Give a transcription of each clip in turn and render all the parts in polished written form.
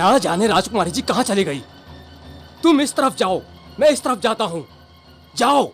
ना जाने राजकुमारी जी कहां चली गई। तुम इस तरफ जाओ, मैं इस तरफ जाता हूं। जाओ।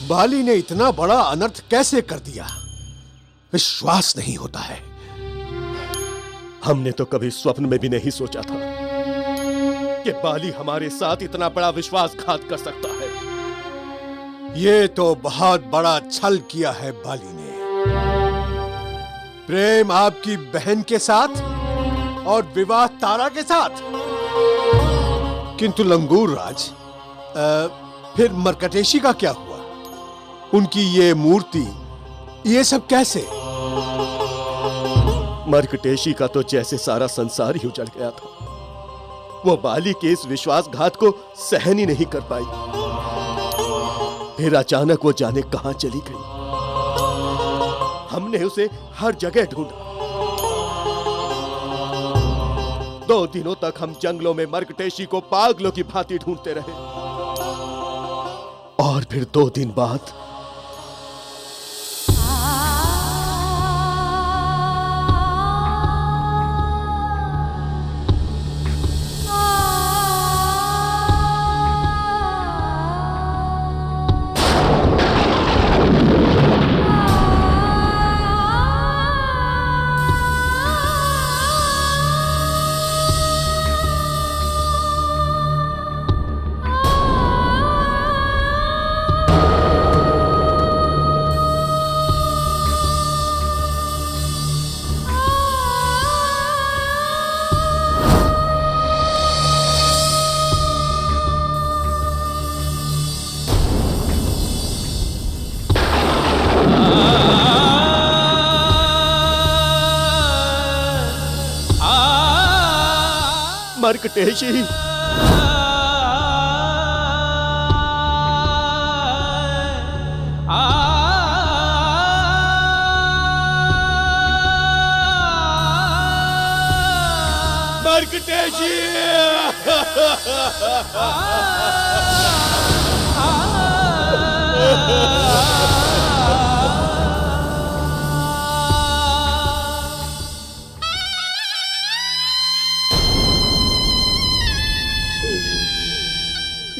बाली ने इतना बड़ा अनर्थ कैसे कर दिया, विश्वास नहीं होता है। हमने तो कभी स्वप्न में भी नहीं सोचा था कि बाली हमारे साथ इतना बड़ा विश्वासघात कर सकता है। ये तो बहुत बड़ा छल किया है बाली ने। प्रेम आपकी बहन के साथ और विवाह तारा के साथ। किंतु लंगूर राज, फिर मरकटेशी का क्या हुआ? उनकी ये मूर्ति, ये सब कैसे? मरकटेशी का तो जैसे सारा संसार ही उजड़ गया था। वो बाली के इस विश्वासघात को सहन ही नहीं कर पाई। फिर अचानक वो जाने कहां चली गई। हमने उसे हर जगह ढूंढा। 2 दिनों तक हम जंगलों में मरकटेशी को पागलों की भांति ढूंढते रहे। और फिर 2 दिन बाद मरकटेशी, मरकटेशी।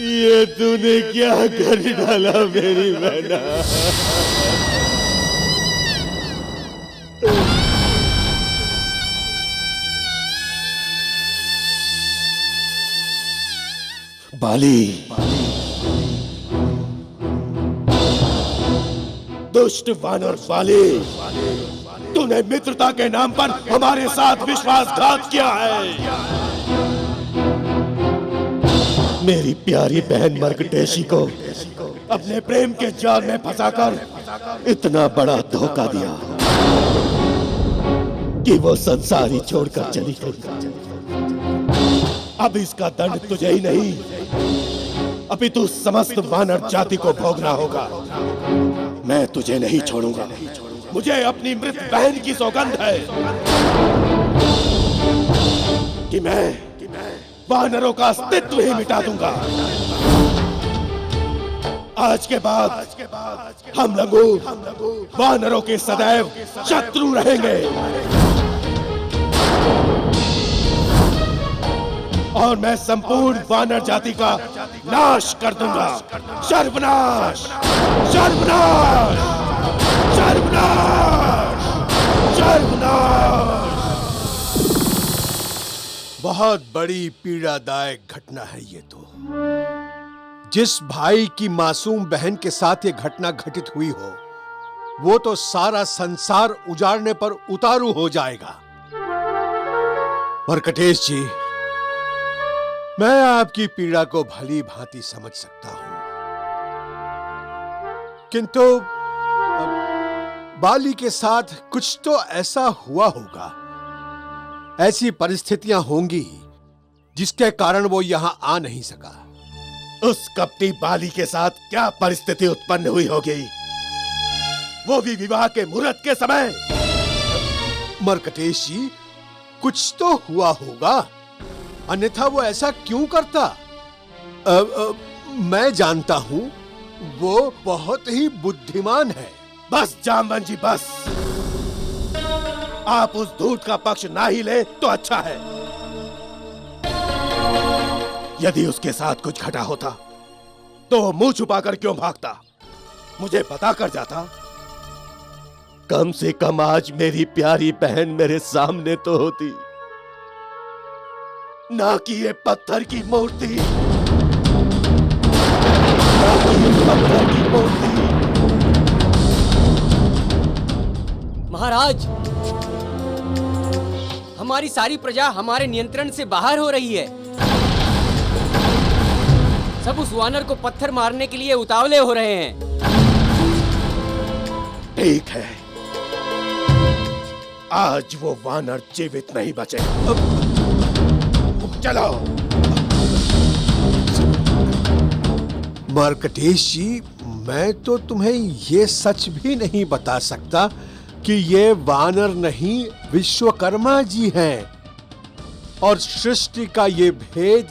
ये तूने क्या कर डाला मेरी बहना? बाली, दुष्ट वानर बाली, तूने मित्रता के नाम पर हमारे साथ विश्वासघात किया है। मेरी प्यारी बहन मरकटेशी को अपने प्रेम के जाल में फंसाकर इतना बड़ा धोखा दिया कि वो संसार ही छोड़कर चली गई। अब इसका दंड तुझे ही नहीं, अपितु समस्त वानर जाति को भोगना होगा। मैं तुझे नहीं छोड़ूंगा। मुझे अपनी मृत बहन की सौगंध है कि मैं वानरों का अस्तित्व ही मिटा दूंगा। आज के बाद हम लंगूर वानरों के सदैव शत्रु रहेंगे और मैं संपूर्ण वानर जाति का नाश कर दूंगा। सर्वनाश, सर्वनाश, सर्वनाश, सर्वनाश। बहुत बड़ी पीड़ादायक घटना है ये तो। जिस भाई की मासूम बहन के साथ ये घटना घटित हुई हो, वो तो सारा संसार उजाड़ने पर उतारू हो जाएगा। मर्कटेश जी, मैं आपकी पीड़ा को भली भांति समझ सकता हूं, किंतु बाली के साथ कुछ तो ऐसा हुआ होगा, ऐसी परिस्थितियां होंगी जिसके कारण वो यहां आ नहीं सका। उस कपटी बाली के साथ क्या परिस्थिति उत्पन्न हुई होगी, वो भी विवाह के मुहूर्त के समय। मर्कटेश जी, कुछ तो हुआ होगा, अन्यथा वो ऐसा क्यों करता? मैं जानता हूं, वो बहुत ही बुद्धिमान है। बस जामवन जी, बस। आप उस धूर्त का पक्ष ना ही ले तो अच्छा है। यदि उसके साथ कुछ घटा होता तो वो मुंह छुपाकर क्यों भागता? मुझे पता कर जाता। कम से कम आज मेरी प्यारी बहन मेरे सामने तो होती, ना कि ये पत्थर की मूर्ति, ना कि ये पत्थर की मूर्ति। महाराज, हमारी सारी प्रजा हमारे नियंत्रण से बाहर हो रही है। सब उस वानर को पत्थर मारने के लिए उतावले हो रहे हैं। ठीक है, आज वो वानर जीवित नहीं बचेगा। चलो। मर्कटेश जी, मैं तो तुम्हें ये सच भी नहीं बता सकता कि ये वानर नहीं विश्वकर्मा जी हैं, और सृष्टि का ये भेद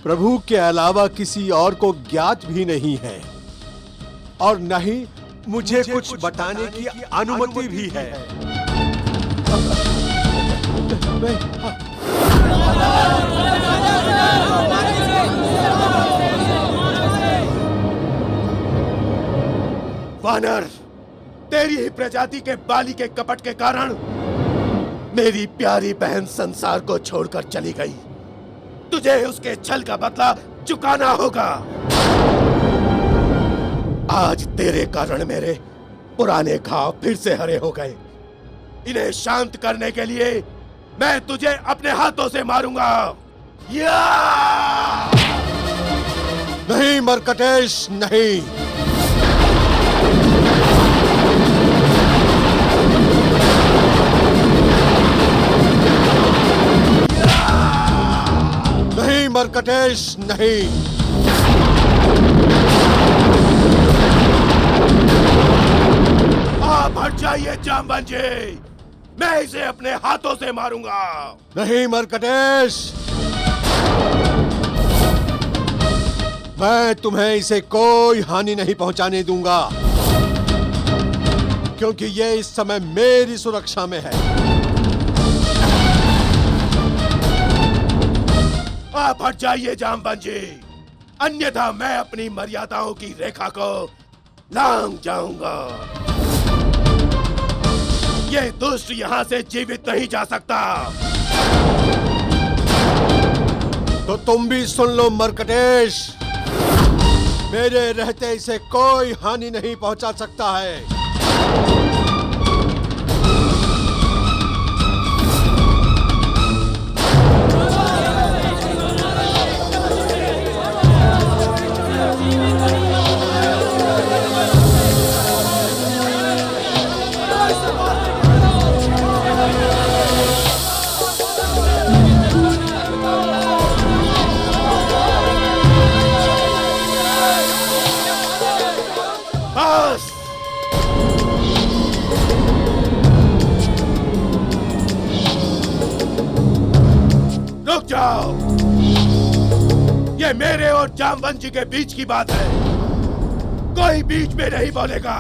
प्रभु के अलावा किसी और को ज्ञात भी नहीं है, और नहीं मुझे कुछ बताने की अनुमति भी है। वानर, तेरी ही प्रजाति के बाली के कपट के कारण मेरी प्यारी बहन संसार को छोड़कर चली गई। तुझे उसके छल का बदला चुकाना होगा। आज तेरे कारण मेरे पुराने घाव फिर से हरे हो गए। इन्हें शांत करने के लिए मैं तुझे अपने हाथों से मारूंगा। या! नहीं मर्कटेश, नहीं। नहीं मर्कटेश, नहीं। आप हट जाइए जामवन जी, मैं इसे अपने हाथों से मारूंगा। नहीं मर्कटेश, मैं तुम्हें इसे कोई हानि नहीं पहुंचाने दूंगा, क्योंकि ये इस समय मेरी सुरक्षा में है। आप हट जाइए जामवन जी, अन्यथा मैं अपनी मर्यादाओं की रेखा को लांघ जाऊंगा। ये दुष्ट यहां से जीवित नहीं जा सकता। तो तुम भी सुन लो मर्कटेश, मेरे रहते इसे कोई हानि नहीं पहुंचा सकता है। बस! रुक जाओ। ये मेरे और जामवंत जी के बीच की बात है। कोई बीच में नहीं बोलेगा।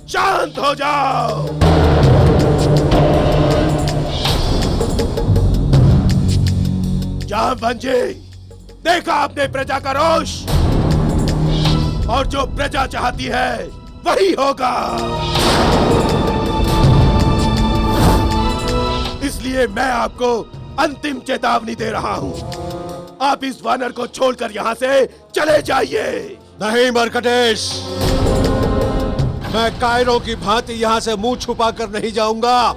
शांत हो जाओ। जामवंत जी, देखा आपने प्रजा का रोष, और जो प्रजा चाहती है वही होगा। इसलिए मैं आपको अंतिम चेतावनी दे रहा हूं। आप इस वानर को छोड़कर यहां से चले जाइए। नहीं मरकटेश, मैं कायरों की भांति यहां से मुंह छुपा कर नहीं जाऊंगा।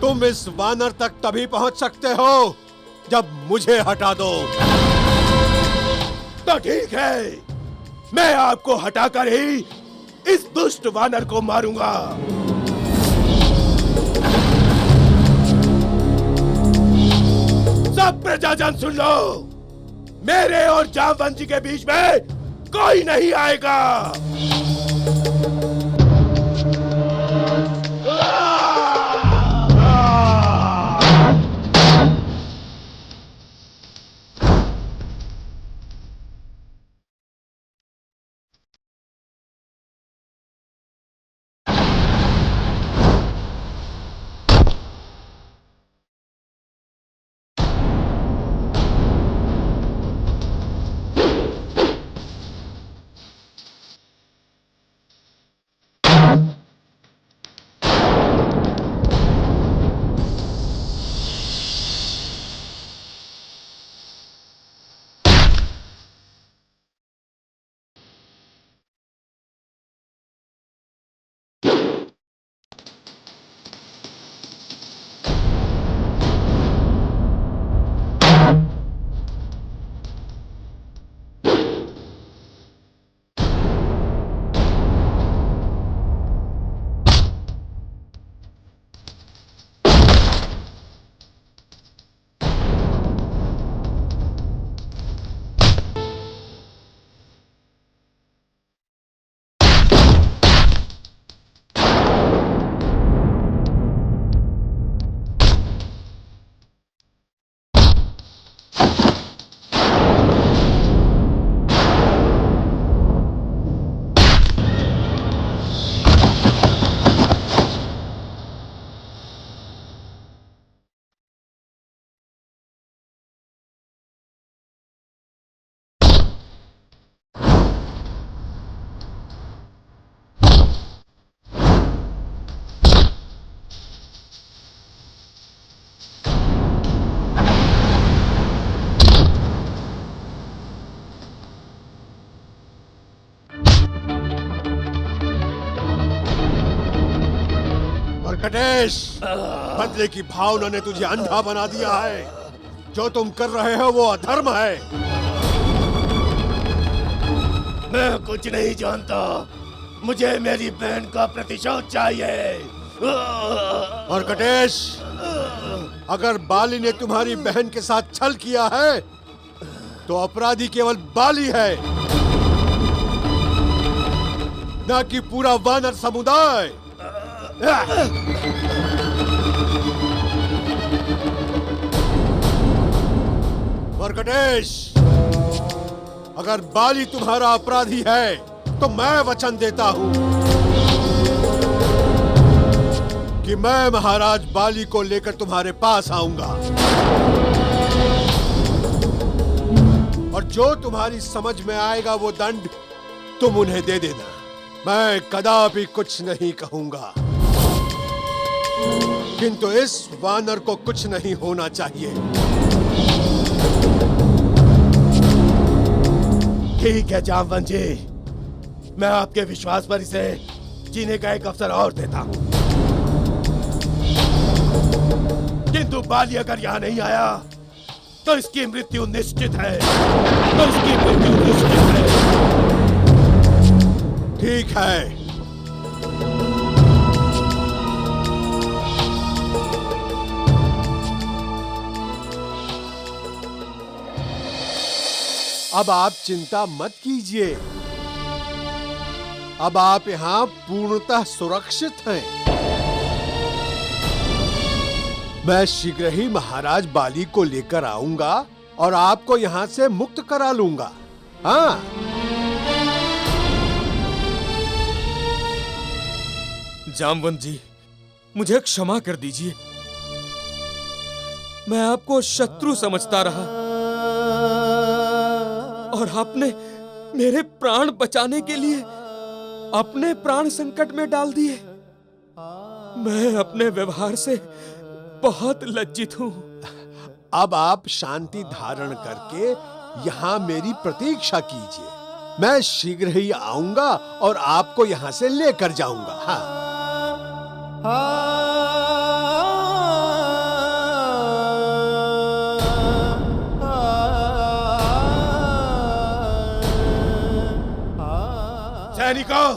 तुम इस वानर तक तभी पहुंच सकते हो जब मुझे हटा दो। तो ठीक है, मैं आपको हटाकर ही इस दुष्ट वानर को मारूंगा। सब प्रजाजन सुन लो, मेरे और जामवंत जी के बीच में कोई नहीं आएगा। मरकटेश, बदले की भावना ने तुझे अंधा बना दिया है। जो तुम कर रहे हो वो अधर्म है। मैं कुछ नहीं जानता। मुझे मेरी बहन का प्रतिशोध चाहिए। मरकटेश, अगर बाली ने तुम्हारी बहन के साथ छल किया है तो अपराधी केवल बाली है, न कि पूरा वानर समुदाय। मरकटेश, अगर बाली तुम्हारा अपराधी है तो मैं वचन देता हूं कि मैं महाराज बाली को लेकर तुम्हारे पास आऊंगा, और जो तुम्हारी समझ में आएगा वो दंड तुम उन्हें दे देना। मैं कदापि कुछ नहीं कहूंगा, किंतु इस वानर को कुछ नहीं होना चाहिए। ठीक है जामवंत जी, मैं आपके विश्वास पर इसे जीने का एक अवसर और देता हूं। किंतु बाली अगर यहां नहीं आया तो इसकी मृत्यु निश्चित है। ठीक है, अब आप चिंता मत कीजिए। अब आप यहां पूर्णतः सुरक्षित हैं। मैं शीघ्र ही महाराज बाली को लेकर आऊंगा और आपको यहाँ से मुक्त करा लूंगा। हाँ। जामवंत जी, मुझे क्षमा कर दीजिए। मैं आपको शत्रु समझता रहा और आपने मेरे प्राण बचाने के लिए अपने प्राण संकट में डाल दिए। मैं अपने व्यवहार से बहुत लज्जित हूं। अब आप शांति धारण करके यहाँ मेरी प्रतीक्षा कीजिए। मैं शीघ्र ही आऊंगा और आपको यहाँ से लेकर जाऊंगा। हाँ। सैनिकों,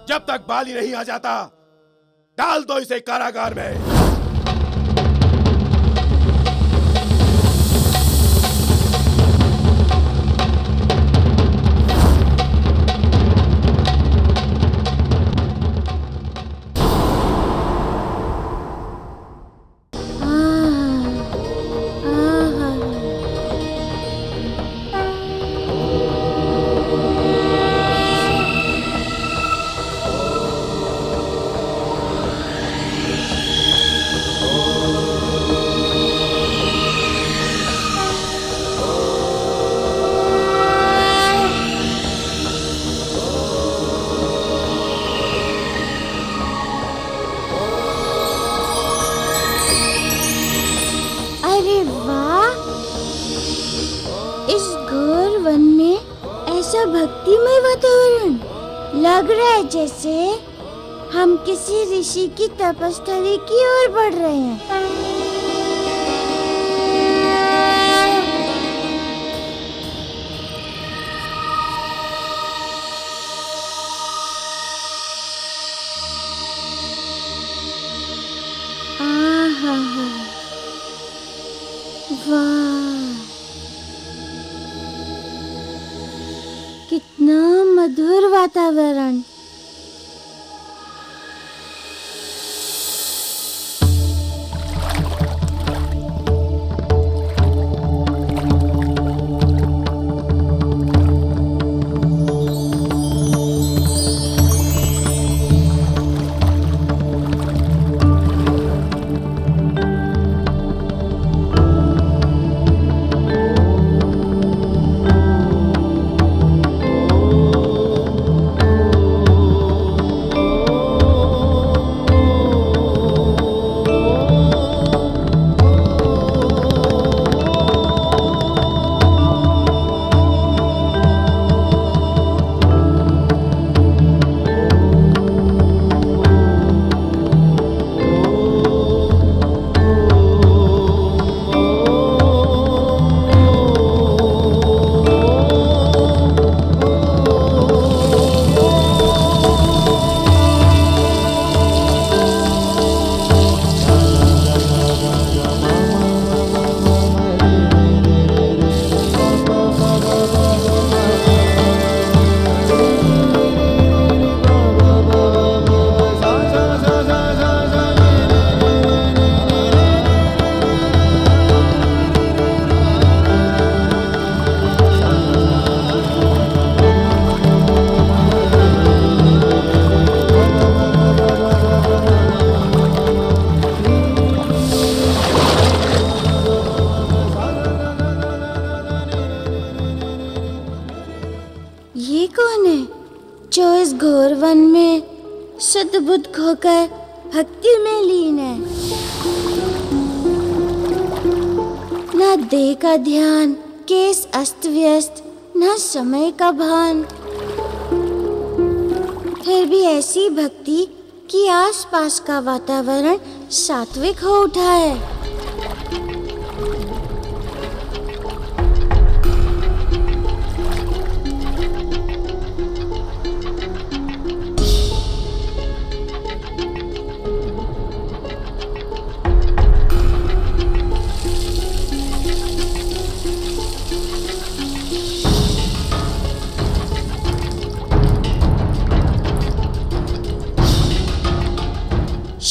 जब तक बाली नहीं आ जाता, डाल दो इसे कारागार में। भक्तिमय वातावरण लग रहा है, जैसे हम किसी ऋषि की तपस्थली की ओर बढ़ रहे हैं। वाह, कितना मधुर वातावरण। ये कौन है जो इस घोर वन में शुद्ध बुद्ध खोकर भक्ति में लीन है? न देह का ध्यान, केस अस्त व्यस्त, न समय का भान, फिर भी ऐसी भक्ति कि आसपास का वातावरण सात्विक हो उठा है।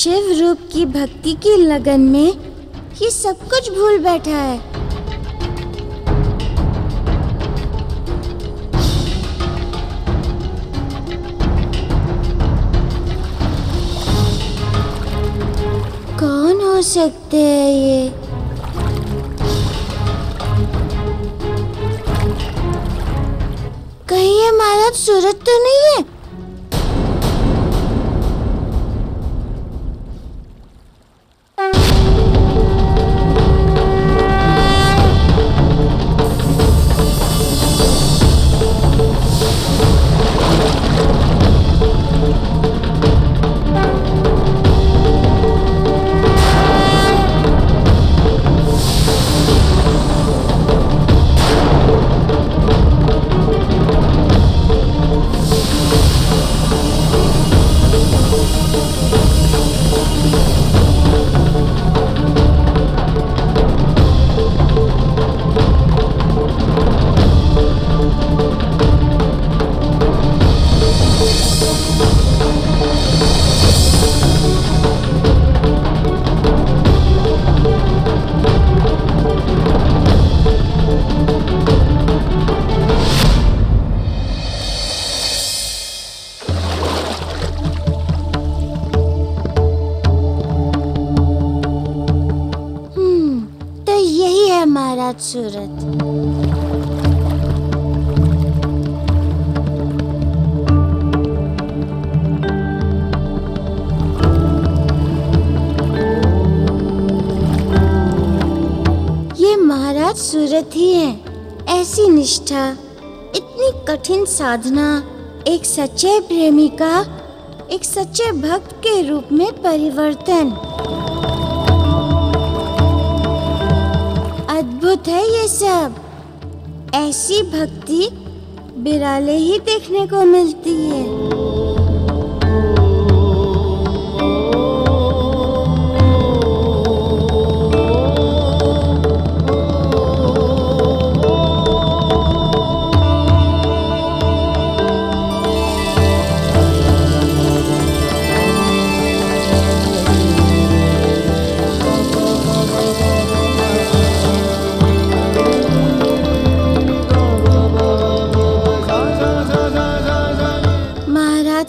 शिव रूप की भक्ति की लगन में ये सब कुछ भूल बैठा है। कौन हो सकते हैं ये? कहीं ये महाराज सूरज तो नहीं है? महाराज सूरज। ये महाराज सूरज ही हैं। ऐसी निष्ठा, इतनी कठिन साधना, एक सच्चे प्रेमी का एक सच्चे भक्त के रूप में परिवर्तन। अद्भुत है ये सब। ऐसी भक्ति बिराले ही देखने को मिलती है।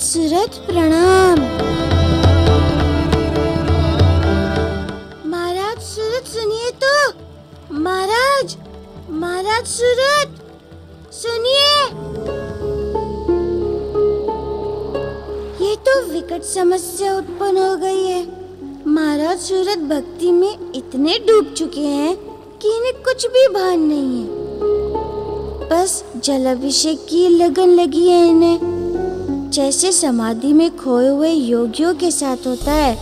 सूरज प्रणाम। महाराज सूरज सुनिए तो। महाराज, महाराज सूरज सुनिए। ये तो विकट समस्या उत्पन्न हो गई है। महाराज सूरज भक्ति में इतने डूब चुके हैं कि इन्हें कुछ भी भान नहीं है। बस जलाभिषेक की लगन लगी है इन्हें, जैसे समाधि में खोए हुए योगियों के साथ होता है।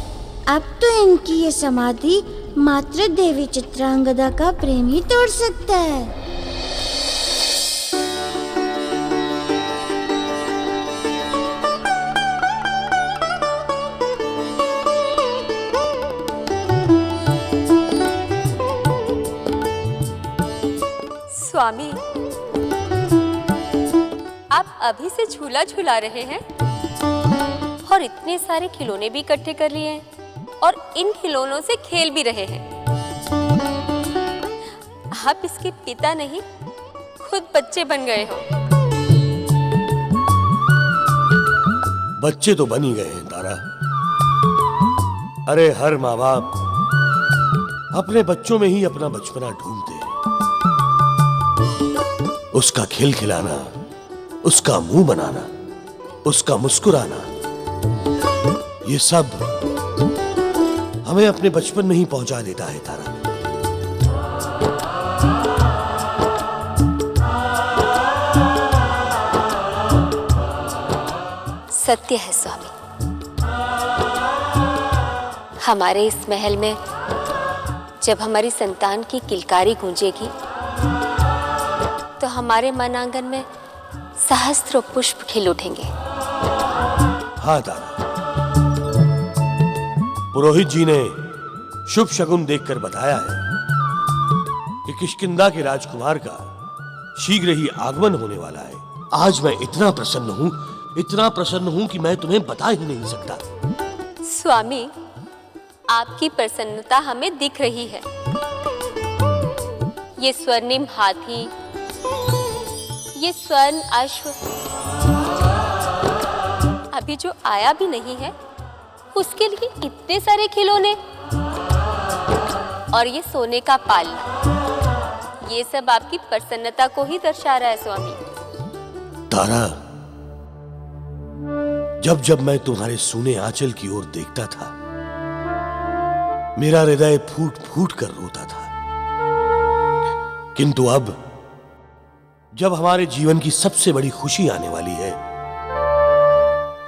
अब तो इनकी ये समाधि मात्र देवी चित्रांगदा का प्रेम ही तोड़ सकता है। स्वामी, आप अभी से झूला झूला रहे हैं और इतने सारे खिलौने भी इकट्ठे कर लिए हैं और इन खिलौनों से खेल भी रहे हैं। आप इसके पिता नहीं, खुद बच्चे बन गए हो। बच्चे तो बन ही गए हैं तारा। अरे हर माँ बाप अपने बच्चों में ही अपना बचपना ढूंढते हैं। उसका खिलखिलाना, उसका मुंह बनाना, उसका मुस्कुराना, ये सब हमें अपने बचपन में ही पहुंचा देता है तारा। सत्य है स्वामी। हमारे इस महल में जब हमारी संतान की किलकारी गूंजेगी तो हमारे मन आंगन में सहस्त्रों पुष्प खिल उठेंगे। हाँ तारा, पुरोहित जी ने शुभ शगुन देखकर बताया है कि किष्किंधा के राजकुमार का शीघ्र ही आगमन होने वाला है। आज मैं इतना प्रसन्न हूँ कि मैं तुम्हें बता ही नहीं सकता। स्वामी, आपकी प्रसन्नता हमें दिख रही है। ये स्वर्णिम हाथी, ये स्वर्ण अश्व अभी जो आया भी नहीं है, उसके लिए इतने सारे खिलौने और ये सोने का पालना, ये सब आपकी प्रसन्नता को ही दर्शा रहा है स्वामी। तारा, जब जब मैं तुम्हारे सूने आंचल की ओर देखता था, मेरा हृदय फूट फूट कर रोता था। किंतु अब जब हमारे जीवन की सबसे बड़ी खुशी आने वाली है,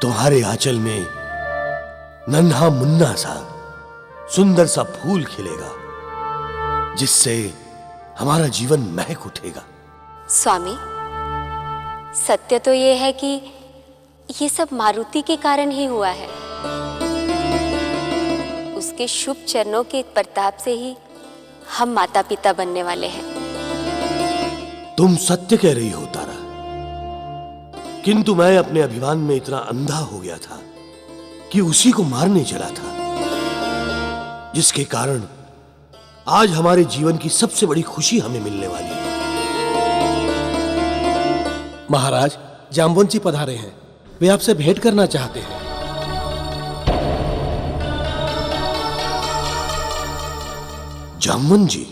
तुम्हारे आंचल में नन्हा मुन्ना सा सुंदर सा फूल खिलेगा, जिससे हमारा जीवन महक उठेगा। स्वामी, सत्य तो ये है कि ये सब मारुति के कारण ही हुआ है। उसके शुभ चरणों के प्रताप से ही हम माता पिता बनने वाले हैं। तुम सत्य कह रही हो तारा, किंतु मैं अपने अभिमान में इतना अंधा हो गया था कि उसी को मारने चला था, जिसके कारण आज हमारे जीवन की सबसे बड़ी खुशी हमें मिलने वाली है। महाराज, जाम्बुन जी पधारे हैं। वे आपसे भेंट करना चाहते हैं। जामुन जी,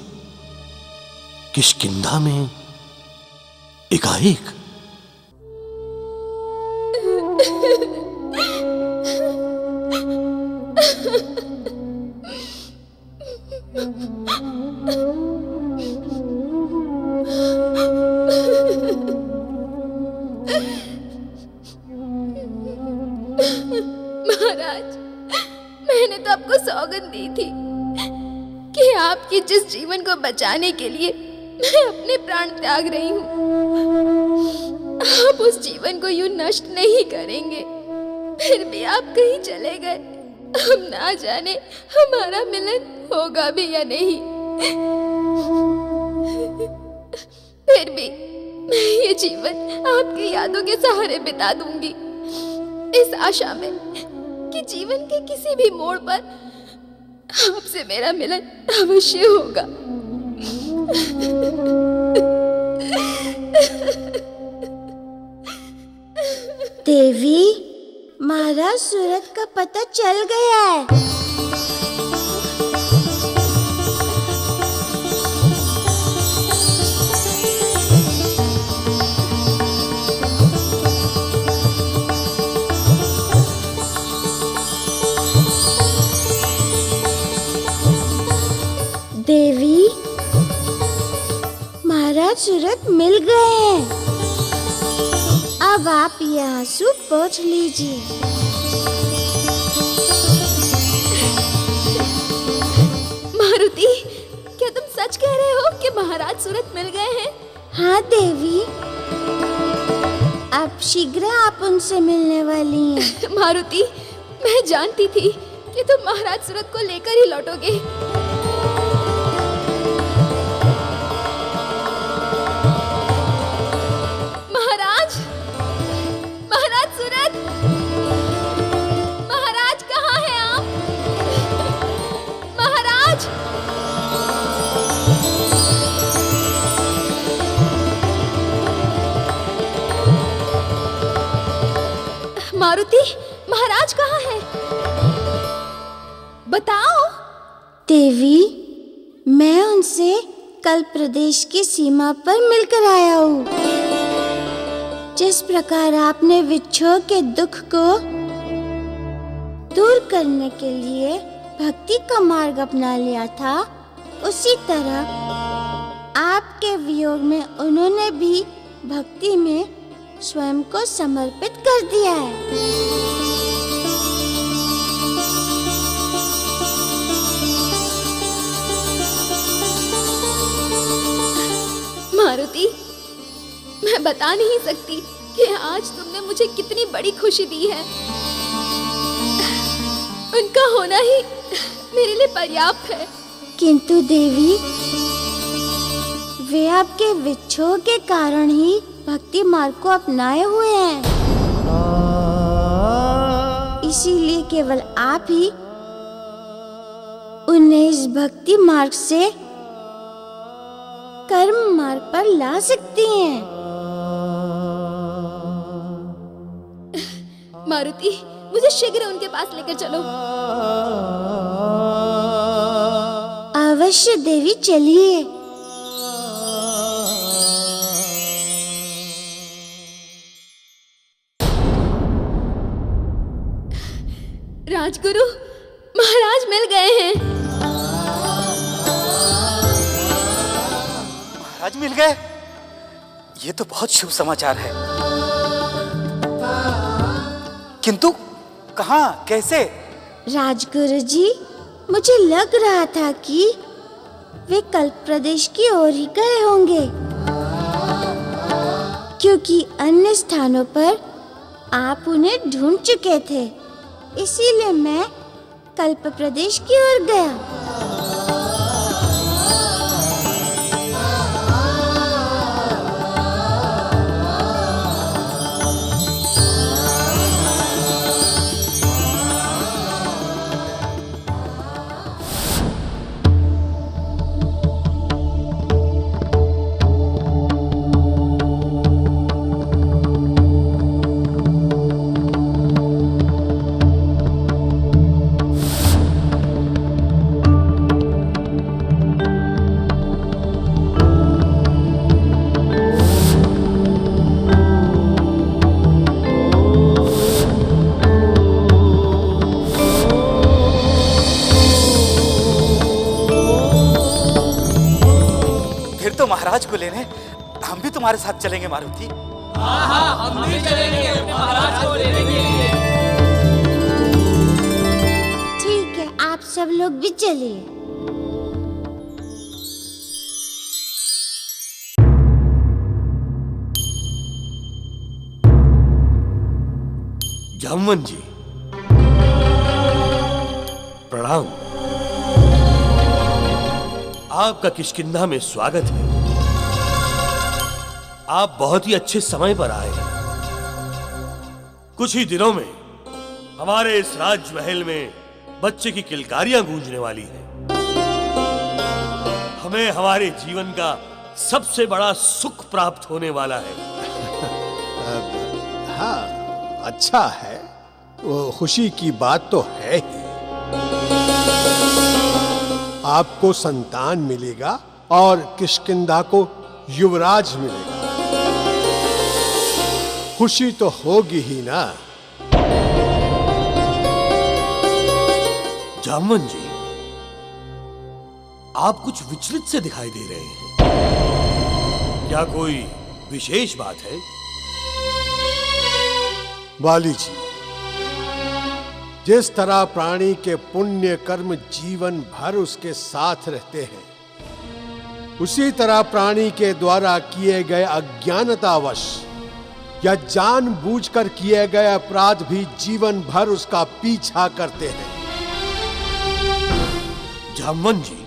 किष्किंधा में एकाएक? महाराज, मैंने तो आपको सौगंध दी थी कि आपके जिस जीवन को बचाने के लिए मैं अपने प्राण त्याग रही हूँ, आप उस जीवन को यूं नष्ट नहीं करेंगे। फिर भी आप कहीं चले गए। हम ना जाने हमारा मिलन होगा भी या नहीं। फिर भी मैं ये जीवन आपकी यादों के सहारे बिता दूंगी, इस आशा में कि जीवन के किसी भी मोड़ पर आपसे मेरा मिलन अवश्य होगा। देवी, महाराज सूरत का पता चल गया है। देवी, महाराज सूरत मिल गए हैं। अब आप ये आंसू पोंछ लीजिए। मारुति, क्या तुम सच कह रहे हो कि महाराज सूरत मिल गए हैं? हाँ देवी, अब शीघ्र आप उनसे मिलने वाली हैं। मारुति, मैं जानती थी कि तुम महाराज सूरत को लेकर ही लौटोगे। मारुति, महाराज कहाँ हैं? बताओ। देवी, मैं उनसे कल प्रदेश की सीमा पर मिलकर आया हूँ। जिस प्रकार आपने विच्छोह के दुख को दूर करने के लिए भक्ति का मार्ग अपना लिया था, उसी तरह आपके वियोग में उन्होंने भी भक्ति में स्वयं को समर्पित कर दिया है। मारुति, मैं बता नहीं सकती कि आज तुमने मुझे कितनी बड़ी खुशी दी है। उनका होना ही मेरे लिए पर्याप्त है। किंतु देवी, वे आपके विच्छोह के कारण ही भक्ति मार्ग को अपनाए हुए हैं। इसीलिए केवल आप ही उन्हें इस भक्ति मार्ग से कर्म मार्ग पर ला सकती हैं। मारुति, मुझे शीघ्र उनके पास लेकर चलो। अवश्य देवी, चलिए। राजगुरु, महाराज मिल गए हैं। महाराज मिल गए? ये तो बहुत शुभ समाचार है। किंतु कहाँ, कैसे? राजगुरु जी, मुझे लग रहा था कि वे कल्प प्रदेश की ओर ही गए होंगे, क्योंकि अन्य स्थानों पर आप उन्हें ढूंढ चुके थे। इसीलिए मैं कल्प प्रदेश की ओर गया। महाराज को लेने हम भी तुम्हारे साथ चलेंगे मारुति। हाँ, हम भी चलेंगे अपने महाराज को लेने के लिए। ठीक है, आप सब लोग भी चलिए। जामवन जी, प्रणाम। आपका किष्किंधा में स्वागत है। आप बहुत ही अच्छे समय पर आए हैं। कुछ ही दिनों में हमारे इस राजमहल में बच्चे की किलकारियां गूंजने वाली हैं। हमें हमारे जीवन का सबसे बड़ा सुख प्राप्त होने वाला है। हाँ, अच्छा है, वो खुशी की बात तो है ही। आपको संतान मिलेगा और किष्किंधा को युवराज मिलेगा। खुशी तो होगी ही ना। जामवन जी, आप कुछ विचलित से दिखाई दे रहे हैं। क्या कोई विशेष बात है? वाली जी, जिस तरह प्राणी के पुण्य कर्म जीवन भर उसके साथ रहते हैं, उसी तरह प्राणी के द्वारा किए गए अज्ञानतावश या जानबूझकर किए गए अपराध भी जीवन भर उसका पीछा करते हैं। जामवन जी,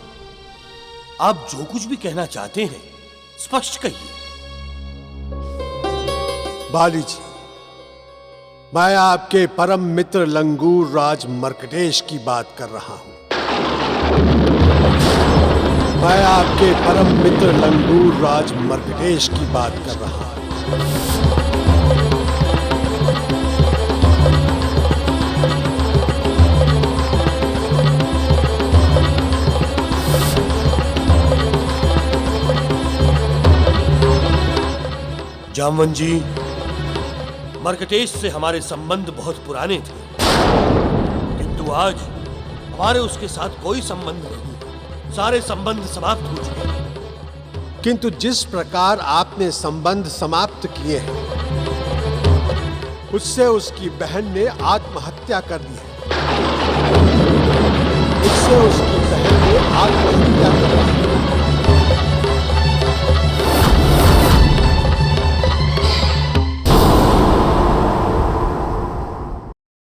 आप जो कुछ भी कहना चाहते हैं स्पष्ट कहिए। बाली जी, मैं आपके परम मित्र लंगूर राज मर्कटेश की बात कर रहा हूं। मैं आपके परम मित्र लंगूर राज मर्कटेश की बात कर रहा हूं। जामवन जी, मर्कटेश से हमारे संबंध बहुत पुराने थे, किंतु आज हमारे उसके साथ कोई संबंध नहीं। सारे संबंध समाप्त हो चुके हैं। किंतु जिस प्रकार आपने संबंध समाप्त किए हैं, उससे उसकी बहन ने आत्महत्या कर दी है। उससे उसकी बहन ने आत्महत्या कर दी है।